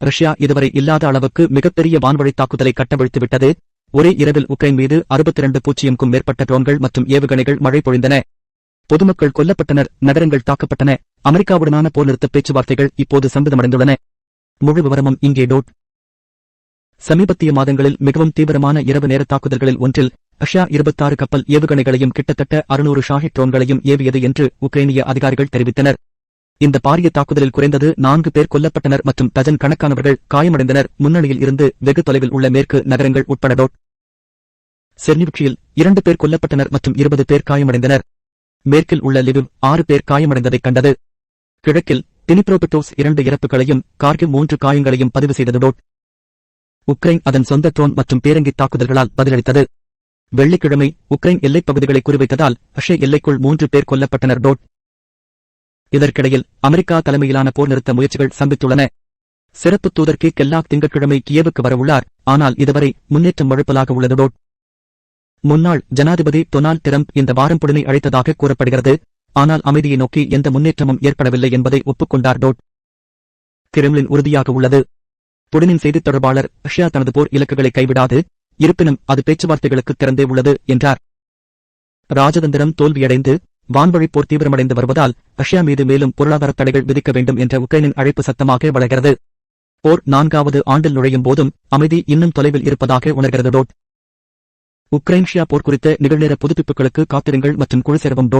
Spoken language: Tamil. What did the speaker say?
ரஷ்யா இதுவரை இல்லாத அளவுக்கு மிகப்பெரிய வான்வழி தாக்குதலை கட்டவிழ்த்துவிட்டது. ஒரே இரவில் உக்ரைன் மீது 62,000க்கும் மேற்பட்ட ட்ரோன்கள் மற்றும் ஏவுகணைகள் மழை பொழிந்தன. பொதுமக்கள் கொல்லப்பட்டனர், நகரங்கள் தாக்கப்பட்டன. அமெரிக்காவுடனான போர் நிறுத்த பேச்சுவார்த்தைகள் இப்போது சம்பிதமடைந்துள்ளன. முழு விவரமும் இங்கே. சமீபத்திய மாதங்களில் மிகவும் தீவிரமான இரவு நேர தாக்குதல்களில் ஒன்றில் ரஷ்யா 26 கப்பல் ஏவுகணைகளையும் கிட்டத்தட்ட 600 ஷாஹிட் ட்ரோன்களையும் ஏவியது என்று உக்ரைனிய அதிகாரிகள் தெரிவித்தனர். இந்த பாரிய தாக்குதலில் குறைந்தது 4 பேர் கொல்லப்பட்டனர் மற்றும் டஜன் கணக்கானவர்கள் காயமடைந்தனர். முன்னணியில் இருந்து வெகு தொலைவில் உள்ள மேற்கு நகரங்கள் உட்பட செர்னிவ்சியில் 2 பேர் கொல்லப்பட்டனர் மற்றும் 20 பேர் காயமடைந்தனர். மேற்கில் உள்ள லிவிவ் 6 பேர் காயமடைந்ததைக் கண்டது. கிழக்கில் டினிப்ரோபெட்டோவ்ஸ்க் 2 இறப்புகளையும் கார்கிவ் 3 காயங்களையும் பதிவு செய்தது. உக்ரைன் அதன் சொந்த ட்ரோன் மற்றும் பீரங்கி தாக்குதல்களால் பதிலளித்தது. வெள்ளிக்கிழமை உக்ரைன் எல்லைப் பகுதிகளை குறிவைத்ததால் ரஷ்ய எல்லைக்குள் 3 பேர் கொல்லப்பட்டனர். இதற்கிடையில் அமெரிக்கா தலைமையிலான போர் நிறுத்த முயற்சிகள் சம்பித்துள்ளன. சிறப்பு தூதர் கே கெல்லாக் திங்கட்கிழமை கியேவுக்கு வரவுள்ளார். ஆனால் இதுவரை முன்னேற்றம் மழுப்பலாக உள்ளது. முன்னாள் ஜனாதிபதி டொனால்ட் டிரம்ப் இந்த வாரம் புடினை அழைத்ததாக கூறப்படுகிறது. ஆனால் அமைதியை நோக்கி எந்த முன்னேற்றமும் ஏற்படவில்லை என்பதை ஒப்புக்கொண்டார். கிரெம்ளின் உறுதியாக உள்ளது. புடினின் செய்தித் தொடர்பாளர் ரஷ்யா தனது போர் இலக்குகளை கைவிடாது, இருப்பினும் அது பேச்சுவார்த்தைகளுக்கு திறந்தே உள்ளது என்றார். ராஜதந்திரம் தோல்வியடைந்து வான்வழிப் போர் தீவிரமடைந்து வருவதால் ரஷ்யா மீது மேலும் பொருளாதார தடைகள் விதிக்க வேண்டும் என்ற உக்ரைனின் அழைப்பு சத்தமாக வளர்கிறது. போர் 4வது ஆண்டில் நுழையும் போதும் அமைதி இன்னும் தொலைவில் இருப்பதாக உணர்கிறது. உக்ரைன் ரஷ்யா போர் குறித்த நிகழ்நேர புதுப்பிப்புகளுக்கு காத்திருங்கள் மற்றும் குழு சேரவும்.